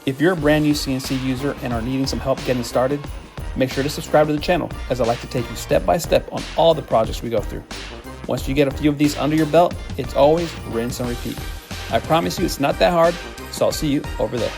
If you're a brand new CNC user and are needing some help getting started, make sure to subscribe to the channel, as I like to take you step by step on all the projects we go through. Once you get a few of these under your belt, it's always rinse and repeat. I promise you it's not that hard, so I'll see you over there.